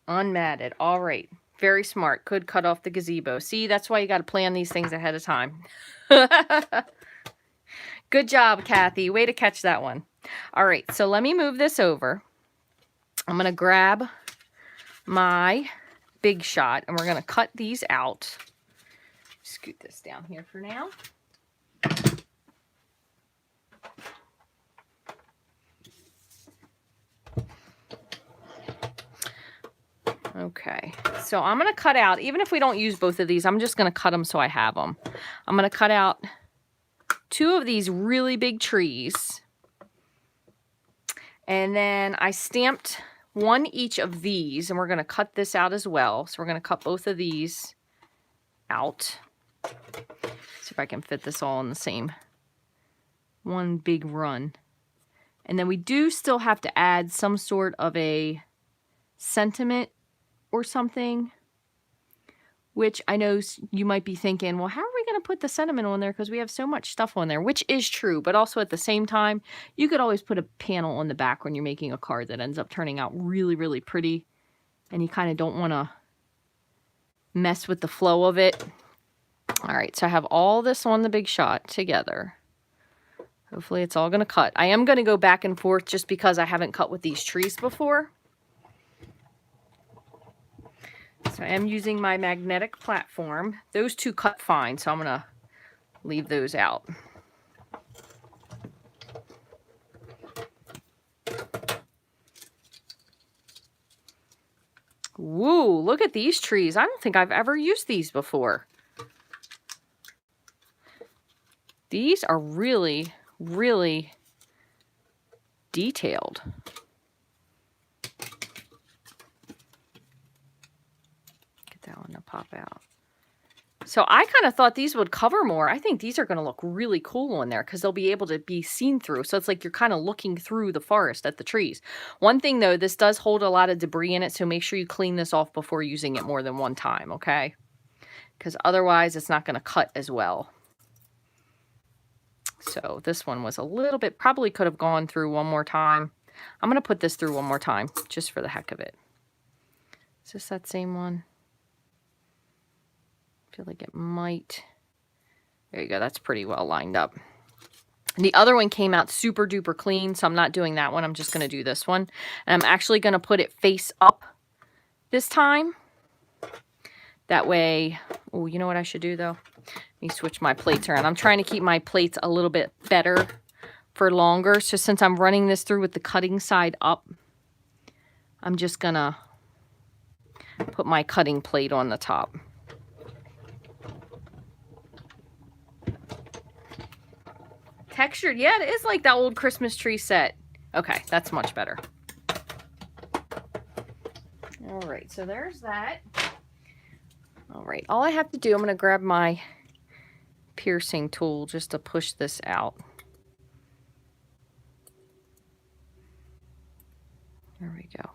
Unmatted. All right. Very smart. Could cut off the gazebo. See, that's why you got to plan these things ahead of time. Good job, Kathy. Way to catch that one. All right, so let me move this over. I'm going to grab my Big Shot, and we're going to cut these out. Scoot this down here for now. Okay, so I'm going to cut out, even if we don't use both of these, I'm just going to cut them so I have them. I'm going to cut out 2 of these really big trees. And then I stamped 1 each of these, and we're going to cut this out as well. So we're going to cut both of these out. See if I can fit this all in the same one big run. And then we do still have to add some sort of a sentiment or something, which I know you might be thinking, well, how are we going to put the sentiment on there? Because we have so much stuff on there, which is true. But also at the same time, you could always put a panel on the back when you're making a card that ends up turning out really, really pretty. And you kind of don't want to mess with the flow of it. All right, so I have all this on the Big Shot together. Hopefully it's all going to cut. I am going to go back and forth just because I haven't cut with these trees before. So I am using my magnetic platform. Those 2 cut fine, so I'm going to leave those out. Woo, look at these trees. I don't think I've ever used these before. These are really, really detailed. Get that one to pop out. So I kind of thought these would cover more. I think these are going to look really cool on there because they'll be able to be seen through. So it's like you're kind of looking through the forest at the trees. One thing though, this does hold a lot of debris in it. So make sure you clean this off before using it more than one time. Okay. Because otherwise it's not going to cut as well. So this one was a little bit, probably could have gone through one more time. I'm going to put this through one more time just for the heck of it. Is this that same one? I feel like it might. There you go. That's pretty well lined up. The other one came out super duper clean, so I'm not doing that one. I'm just going to do this one. And I'm actually going to put it face up this time. That way, oh, you know what I should do though? Let me switch my plates around. I'm trying to keep my plates a little bit better for longer. So since I'm running this through with the cutting side up, I'm just going to put my cutting plate on the top. Textured, yeah, it is like that old Christmas tree set. Okay, that's much better. All right, so there's that. All right, all I have to do, I'm going to grab my piercing tool just to push this out. There we go.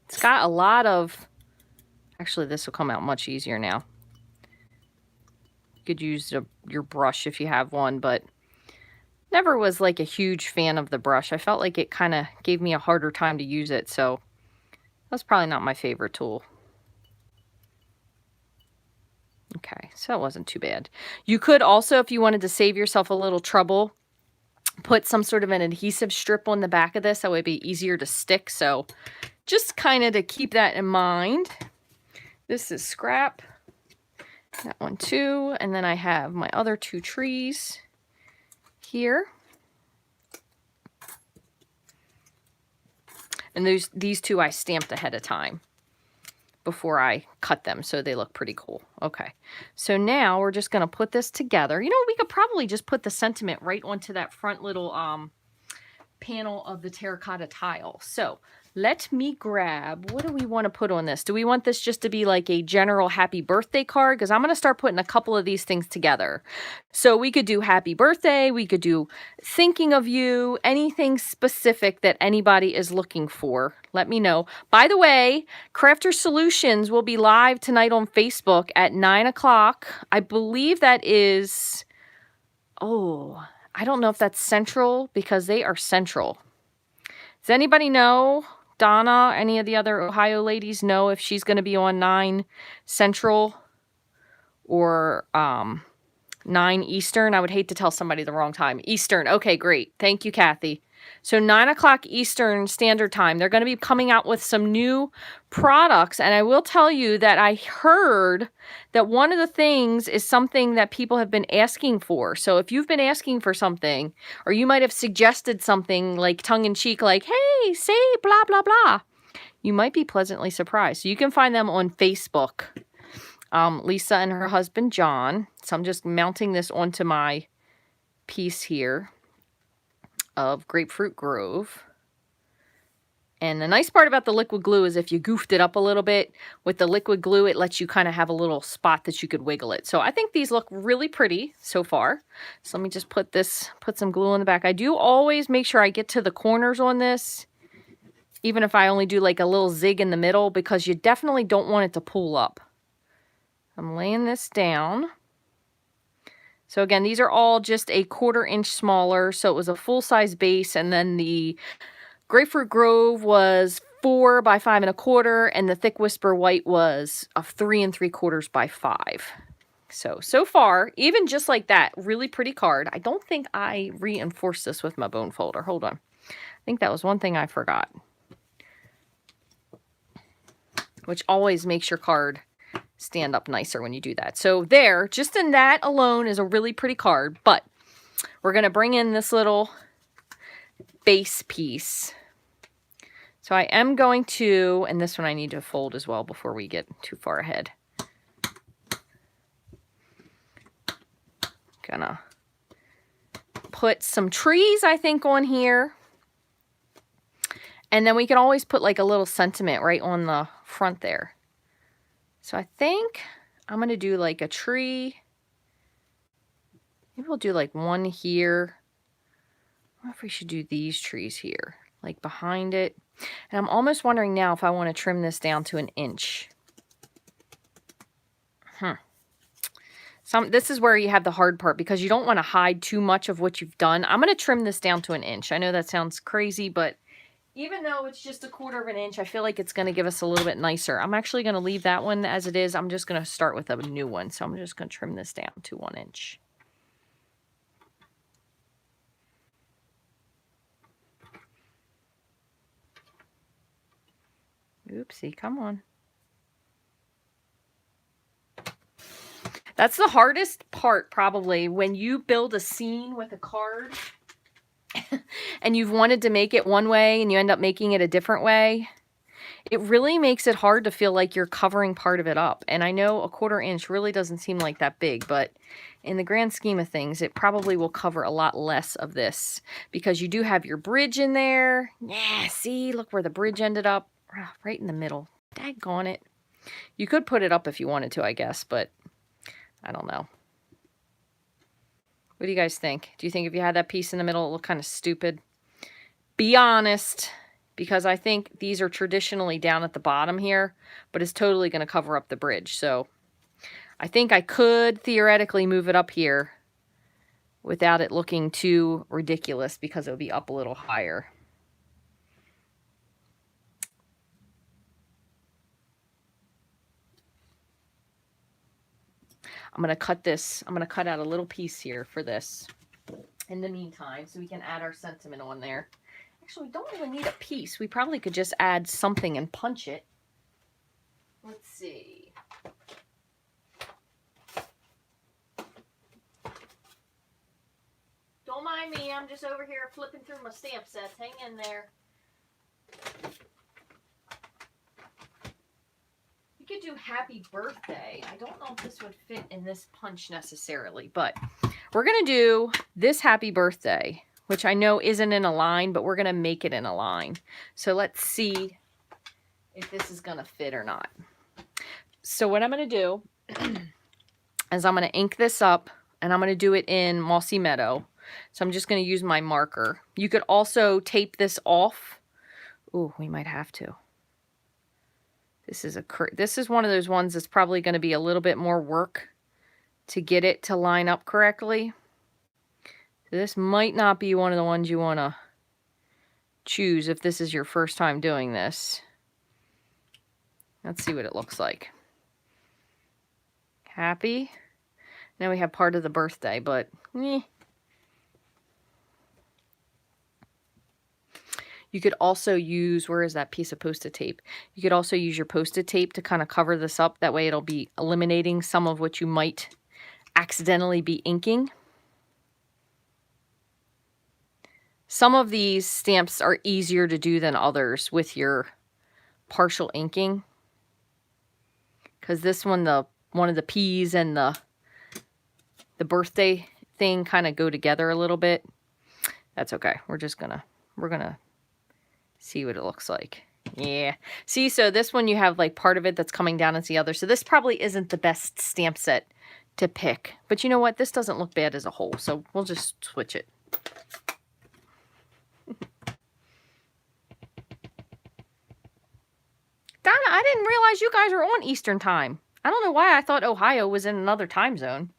It's got a lot of, actually this will come out much easier now. You could use your brush if you have one, but never was like a huge fan of the brush. I felt like it kind of gave me a harder time to use it, so that's probably not my favorite tool. Okay, so it wasn't too bad. You could also, if you wanted to save yourself a little trouble, put some sort of an adhesive strip on the back of this. That would be easier to stick. So just kind of to keep that in mind. This is scrap. That one too. And then I have my other two trees here. And these two I stamped ahead of time before I cut them, so they look pretty cool. Okay, so now we're just going to put this together. You know, we could probably just put the sentiment right onto that front little panel of the terracotta tile. So let me grab, what do we want to put on this? Do we want this just to be like a general happy birthday card? Because I'm going to start putting a couple of these things together. So we could do happy birthday, we could do thinking of you, anything specific that anybody is looking for. Let me know. By the way, Crafter Solutions will be live tonight on Facebook at 9 o'clock. I believe that is, oh, I don't know if that's Central because they are Central. Does anybody know? Donna, any of the other Ohio ladies know if she's going to be on 9 Central or 9 Eastern? I would hate to tell somebody the wrong time. Eastern. Okay, great. Thank you, Kathy. So 9 o'clock Eastern Standard Time. They're going to be coming out with some new products. And I will tell you that I heard that one of the things is something that people have been asking for. So if you've been asking for something, or you might have suggested something like tongue-in-cheek, like, hey, say blah, blah, blah, you might be pleasantly surprised. So you can find them on Facebook. Lisa and her husband, John. So I'm just mounting this onto my piece here of Grapefruit Grove. And the nice part about the liquid glue is if you goofed it up a little bit with the liquid glue, it lets you kind of have a little spot that you could wiggle it. So I think these look really pretty so far. So let me just put some glue on the back. I do always make sure I get to the corners on this, even if I only do like a little zig in the middle, because you definitely don't want it to pull up. I'm laying this down. So again, these are all just a 1/4 inch smaller. So it was a full-size base, and then the Grapefruit Grove was 4 by 5 1/4, and the Thick Whisper White was a 3 3/4 by 5. So far, even just like that, really pretty card. I don't think I reinforced this with my bone folder. Hold on. I think that was one thing I forgot, which always makes your card stand up nicer when you do that. So there, just in that alone is a really pretty card, but we're going to bring in this little base piece. So I am going to, and this one I need to fold as well before we get too far ahead. Gonna put some trees, I think, on here. And then we can always put like a little sentiment right on the front there. So I think I'm going to do like a tree. Maybe we'll do like one here. I wonder if we should do these trees here, like behind it. And I'm almost wondering now if I want to trim this down to 1 inch. This is where you have the hard part because you don't want to hide too much of what you've done. I'm going to trim this down to 1 inch. I know that sounds crazy, but even though it's just 1/4 inch, I feel like it's going to give us a little bit nicer. I'm actually going to leave that one as it is. I'm just going to start with a new one. So I'm just going to trim this down to 1 inch. Oopsie, come on. That's the hardest part probably when you build a scene with a card and you've wanted to make it one way and you end up making it a different way. It really makes it hard to feel like you're covering part of it up. And I know 1/4 inch really doesn't seem like that big, but in the grand scheme of things, it probably will cover a lot less of this because you do have your bridge in there. Yeah, see, look where the bridge ended up, right in the middle. Daggone it. You could put it up if you wanted to, I guess, but I don't know. What do you guys think? Do you think if you had that piece in the middle, it looked kind of stupid? Be honest, because I think these are traditionally down at the bottom here, but it's totally going to cover up the bridge. So I think I could theoretically move it up here without it looking too ridiculous because it would be up a little higher. I'm going to cut this. I'm going to cut out a little piece here for this in the meantime so we can add our sentiment on there. Actually, we don't really need a piece. We probably could just add something and punch it. Let's see. Don't mind me. I'm just over here flipping through my stamp sets. Hang in there. Could do happy birthday. I don't know if this would fit in this punch necessarily, but we're going to do this happy birthday, which I know isn't in a line, but we're going to make it in a line. So let's see if this is going to fit or not. So what I'm going to do is I'm going to ink this up and I'm going to do it in Mossy Meadow. So I'm just going to use my marker. You could also tape this off. Ooh, we might have to. This is one of those ones that's probably going to be a little bit more work to get it to line up correctly. So this might not be one of the ones you want to choose if this is your first time doing this. Let's see what it looks like. Happy. Now we have part of the birthday, but You could also use, where is that piece of Post-it tape? You could also use your Post-it tape to kind of cover this up. That way it'll be eliminating some of what you might accidentally be inking. Some of these stamps are easier to do than others with your partial inking. Because this one, one of the P's and the birthday thing kind of go together a little bit. That's okay. We're gonna see what it looks like. Yeah. See, so this one you have like part of it that's coming down as the other. So this probably isn't the best stamp set to pick. But you know what? This doesn't look bad as a whole. So we'll just switch it. Donna, I didn't realize you guys are on Eastern time. I don't know why I thought Ohio was in another time zone.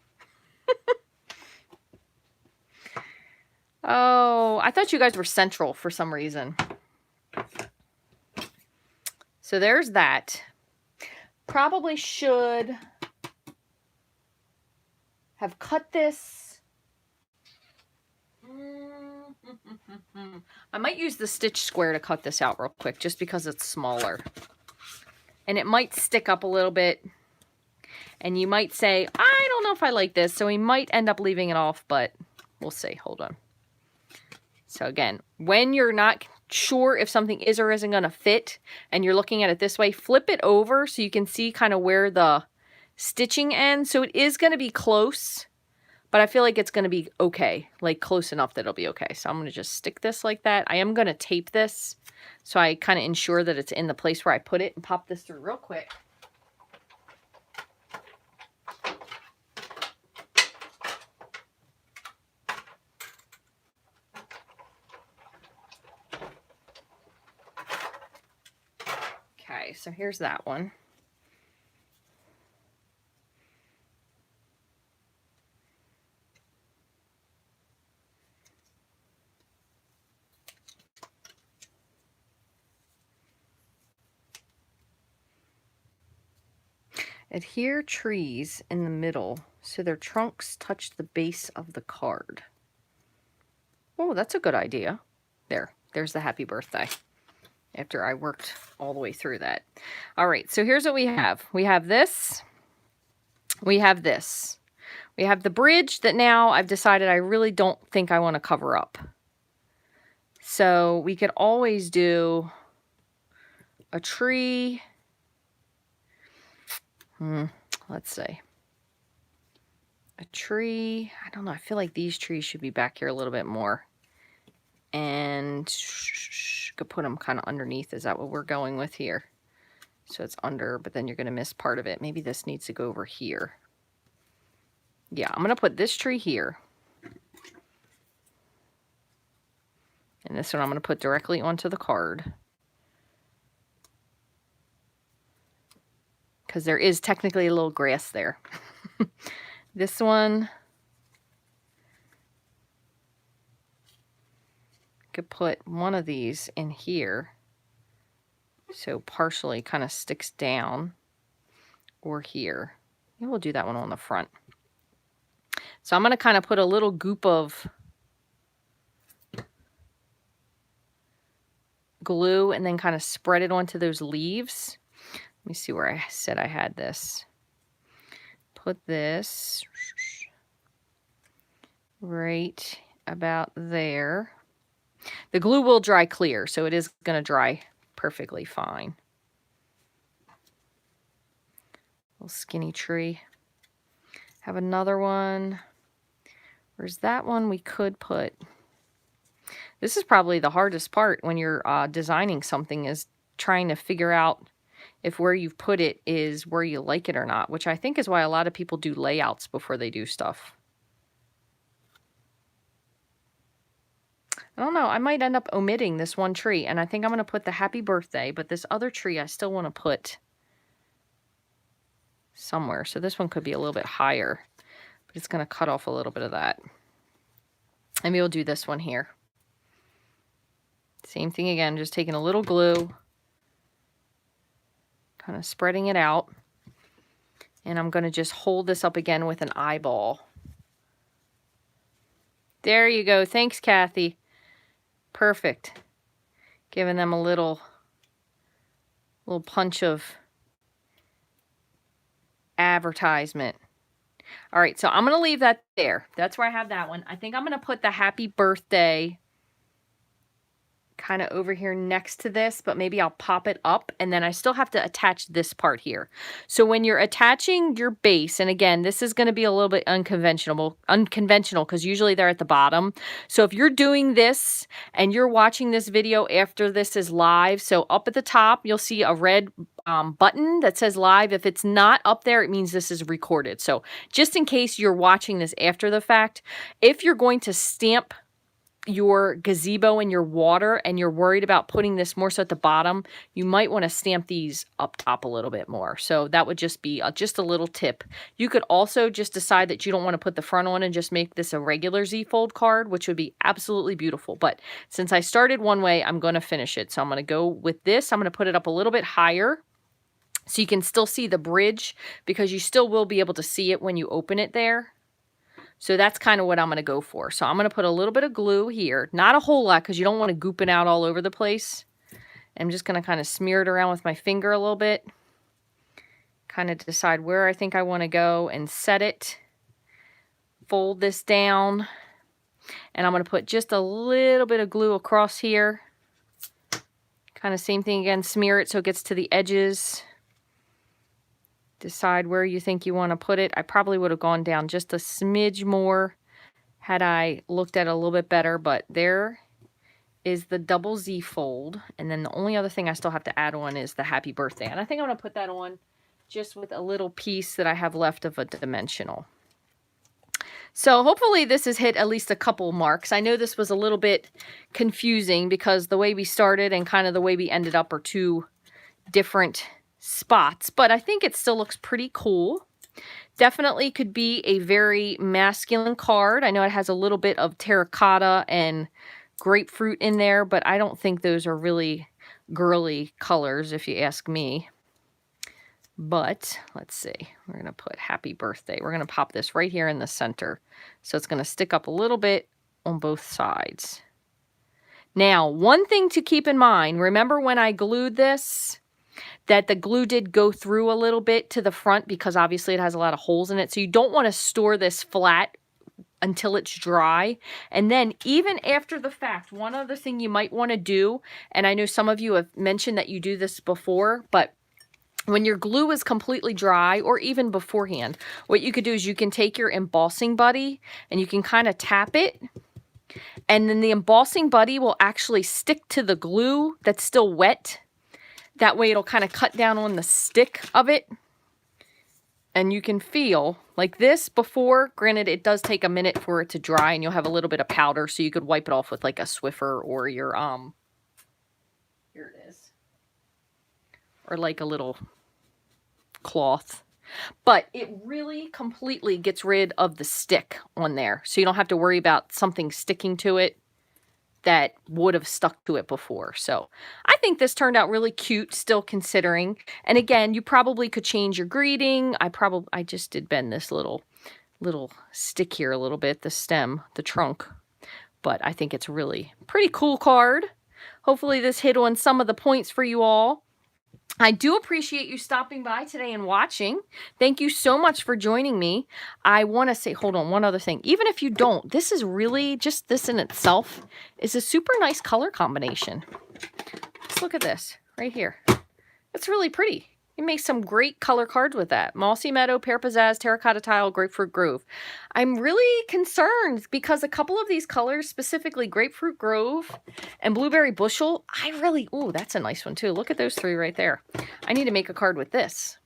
Oh, I thought you guys were Central for some reason. So there's that. Probably should have cut this. I might use the stitch square to cut this out real quick just because it's smaller. And it might stick up a little bit. And you might say, I don't know if I like this. So we might end up leaving it off, but we'll see. Hold on. So again, when you're not sure if something is or isn't going to fit and you're looking at it this way, flip it over so you can see kind of where the stitching ends. So it is going to be close, but I feel like it's going to be okay, like close enough that it'll be okay. So I'm going to just stick this like that. I am going to tape this so I kind of ensure that it's in the place where I put it, and pop this through real quick. Okay, so here's that one. Adhere trees in the middle so their trunks touch the base of the card. Oh, that's a good idea. There's the happy birthday. After I worked all the way through that. All right, so here's what we have. We have this. We have this. We have the bridge that now I've decided I really don't think I want to cover up. So we could always do a tree. Let's see. A tree. I don't know. I feel like these trees should be back here a little bit more. And could put them kind of underneath. Is that what we're going with here? So it's under, but then you're going to miss part of it. Maybe this needs to go over here. Yeah, I'm going to put this tree here. And this one I'm going to put directly onto the card. Because there is technically a little grass there. This one, could put one of these in here. So partially kind of sticks down. Or here. Maybe we'll do that one on the front. So I'm going to kind of put a little goop of glue and then kind of spread it onto those leaves. Let me see where I said I had this. Put this right about there. The glue will dry clear, so it is going to dry perfectly fine. Little skinny tree. Have another one. Where's that one we could put? This is probably the hardest part when you're designing something, is trying to figure out if where you've put it is where you like it or not, which I think is why a lot of people do layouts before they do stuff. I don't know. I might end up omitting this one tree, and I think I'm going to put the happy birthday, but this other tree I still want to put somewhere. So this one could be a little bit higher, but it's going to cut off a little bit of that. And we'll do this one here. Same thing again, just taking a little glue, kind of spreading it out. And I'm going to just hold this up again with an eyeball. There you go. Thanks, Kathy. Perfect. Giving them a little punch of advertisement. All right, so I'm going to leave that there. That's where I have that one. I think I'm going to put the happy birthday kind of over here next to this, but maybe I'll pop it up, and then I still have to attach this part here. So when you're attaching your base, and again, this is going to be a little bit unconventional because usually they're at the bottom. So if you're doing this and you're watching this video after this is live, so up at the top, you'll see a red button that says live. If it's not up there, it means this is recorded. So just in case you're watching this after the fact, if you're going to stamp your gazebo and your water and you're worried about putting this more so at the bottom, you might want to stamp these up top a little bit more. So that would just be just a little tip. You could also just decide that you don't want to put the front on and just make this a regular Z-fold card, which would be absolutely beautiful. But since I started one way, I'm going to finish it. So I'm going to go with this. I'm going to put it up a little bit higher so you can still see the bridge, because you still will be able to see it when you open it there. So that's kind of what I'm going to go for. So I'm going to put a little bit of glue here. Not a whole lot, because you don't want to goop it out all over the place. I'm just going to kind of smear it around with my finger a little bit. Kind of decide where I think I want to go and set it. Fold this down. And I'm going to put just a little bit of glue across here. Kind of same thing again, smear it so it gets to the edges. Decide where you think you want to put it. I probably would have gone down just a smidge more had I looked at it a little bit better, but there is the double Z fold. And then the only other thing I still have to add on is the happy birthday. And I think I'm going to put that on just with a little piece that I have left of a dimensional. So hopefully this has hit at least a couple marks. I know this was a little bit confusing because the way we started and kind of the way we ended up are two different spots, but I think it still looks pretty cool. Definitely could be a very masculine card. I know it has a little bit of terracotta and grapefruit in there, but I don't think those are really girly colors if you ask me. But let's see, we're going to put happy birthday. We're going to pop this right here in the center. So it's going to stick up a little bit on both sides. Now, one thing to keep in mind, remember when I glued this, that the glue did go through a little bit to the front because obviously it has a lot of holes in it. So you don't want to store this flat until it's dry. And then even after the fact, one other thing you might want to do, and I know some of you have mentioned that you do this before, but when your glue is completely dry or even beforehand, what you could do is you can take your embossing buddy and you can kind of tap it. And then the embossing buddy will actually stick to the glue that's still wet. That way it'll kind of cut down on the stick of it. And you can feel like this before, granted it does take a minute for it to dry and you'll have a little bit of powder so you could wipe it off with like a Swiffer or your, here it is. Or like a little cloth. But it really completely gets rid of the stick on there. So you don't have to worry about something sticking to it that would have stuck to it before. So I think this turned out really cute, still considering. And again, you probably could change your greeting. I just did bend this little stick here a little bit, the stem, the trunk. But I think it's really pretty cool card. Hopefully this hit on some of the points for you all. I do appreciate you stopping by today and watching. Thank you so much for joining me. I want to say, hold on, one other thing. Even if you don't, this is really, just this in itself is a super nice color combination. Just look at this right here. It's really pretty. You make some great color cards with that. Mossy Meadow, Pear Pizzazz, Terracotta Tile, Grapefruit Grove. I'm really concerned because a couple of these colors, specifically Grapefruit Grove and Blueberry Bushel, ooh, that's a nice one too. Look at those three right there. I need to make a card with this.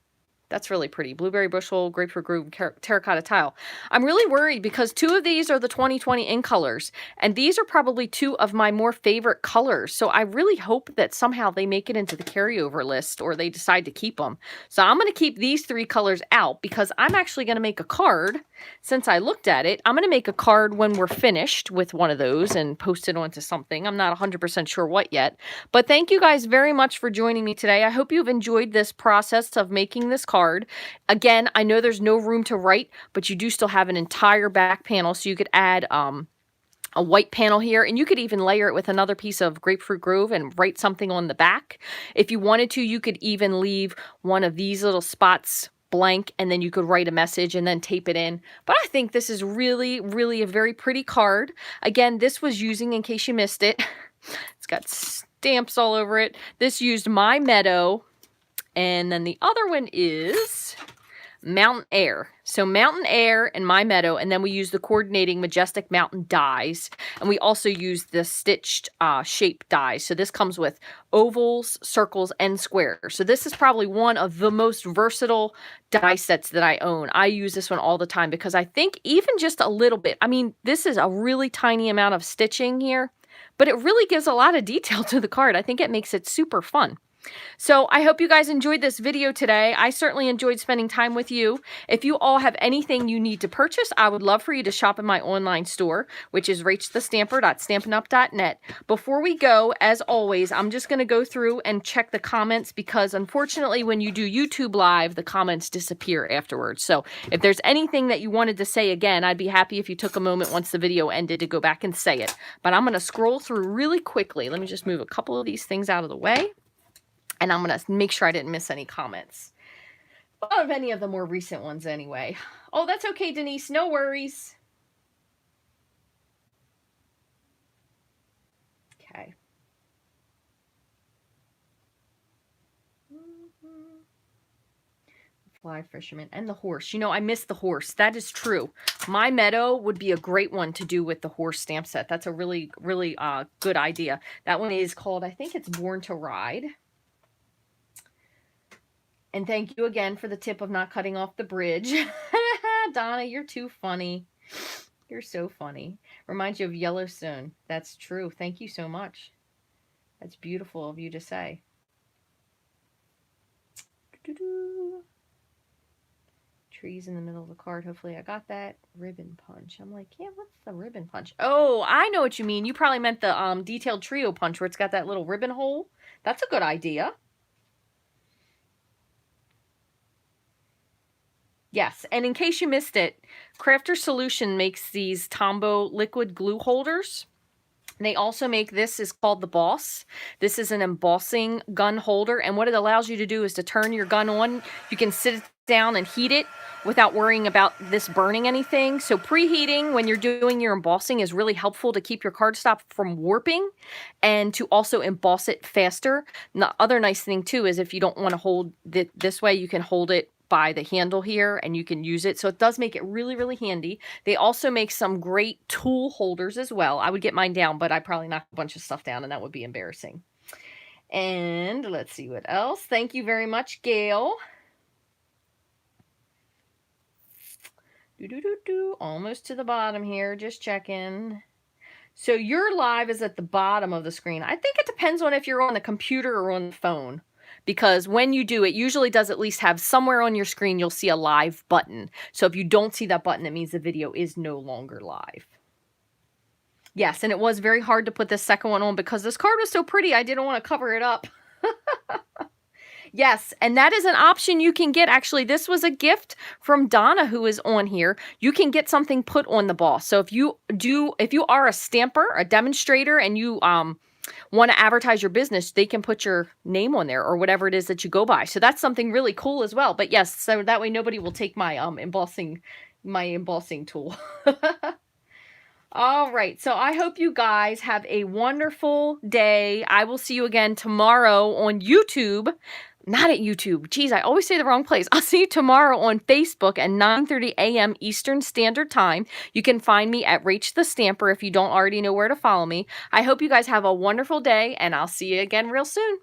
That's really pretty. Blueberry Bushel, Grapefruit Grove, Terracotta Tile. I'm really worried because two of these are the 2020 in colors, and these are probably two of my more favorite colors. So I really hope that somehow they make it into the carryover list or they decide to keep them. So I'm going to keep these three colors out because I'm actually going to make a card. Since I looked at it, I'm going to make a card when we're finished with one of those and post it onto something. I'm not 100% sure what yet. But thank you guys very much for joining me today. I hope you've enjoyed this process of making this card. Again, I know there's no room to write, but you do still have an entire back panel, so you could add a white panel here, and you could even layer it with another piece of Grapefruit Grove and write something on the back. If you wanted to, you could even leave one of these little spots blank, and then you could write a message and then tape it in. But I think this is really, really a very pretty card. Again, this was using, in case you missed it, it's got stamps all over it. This used my Meadow. And then the other one is Mountain Air. So Mountain Air and My Meadow, and then we use the coordinating Majestic Mountain dies. And we also use the stitched shape dies. So this comes with ovals, circles, and squares. So this is probably one of the most versatile die sets that I own. I use this one all the time because I think even just a little bit, I mean, this is a really tiny amount of stitching here, but it really gives a lot of detail to the card. I think it makes it super fun. So I hope you guys enjoyed this video today. I certainly enjoyed spending time with you. If you all have anything you need to purchase, I would love for you to shop in my online store, which is rachthestamper.stampinup.net. Before we go, as always, I'm just going to go through and check the comments because unfortunately when you do YouTube Live, the comments disappear afterwards. So if there's anything that you wanted to say again, I'd be happy if you took a moment once the video ended to go back and say it. But I'm going to scroll through really quickly. Let me just move a couple of these things out of the way. And I'm going to make sure I didn't miss any comments. Not of any of the more recent ones anyway. Oh, that's okay, Denise. No worries. Okay. Fly fisherman and the horse. You know, I missed the horse. That is true. My Meadow would be a great one to do with the horse stamp set. That's a really, really good idea. That one is called, I think it's Born to Ride. And thank you again for the tip of not cutting off the bridge. Donna, you're too funny. You're so funny. Reminds you of Yellowstone. That's true. Thank you so much. That's beautiful of you to say. Trees in the middle of the card. Hopefully I got that. Ribbon punch. I'm like, yeah, what's the ribbon punch? Oh, I know what you mean. You probably meant the detailed trio punch where it's got that little ribbon hole. That's a good idea. Yes, and in case you missed it, Crafter Solution makes these Tombow liquid glue holders. They also make this is called the Boss. This is an embossing gun holder, and what it allows you to do is to turn your gun on. You can sit it down and heat it without worrying about this burning anything. So preheating when you're doing your embossing is really helpful to keep your cardstock from warping and to also emboss it faster. The other nice thing too is if you don't want to hold it this way, you can hold it by the handle here and you can use it. So it does make it really, really handy. They also make some great tool holders as well. I would get mine down, but I probably knock a bunch of stuff down and that would be embarrassing. And let's see what else. Thank you very much, Gail. Almost to the bottom here, just checking. So your live is at the bottom of the screen. I think it depends on if you're on the computer or on the phone. Because when you do, it usually does at least have somewhere on your screen, you'll see a live button. So if you don't see that button, it means the video is no longer live. Yes, and it was very hard to put this second one on because this card was so pretty, I didn't want to cover it up. Yes, and that is an option you can get. Actually, this was a gift from Donna who is on here. You can get something put on the Boss. So if you are a stamper, a demonstrator, and you want to advertise your business, they can put your name on there or whatever it is that you go by. So that's something really cool as well. But yes, so that way nobody will take my embossing tool. All right, so I hope you guys have a wonderful day. I will see you again tomorrow on YouTube. Not at YouTube. Geez, I always say the wrong place. I'll see you tomorrow on Facebook at 9:30 a.m. Eastern Standard Time. You can find me at Rachthestamper if you don't already know where to follow me. I hope you guys have a wonderful day, and I'll see you again real soon.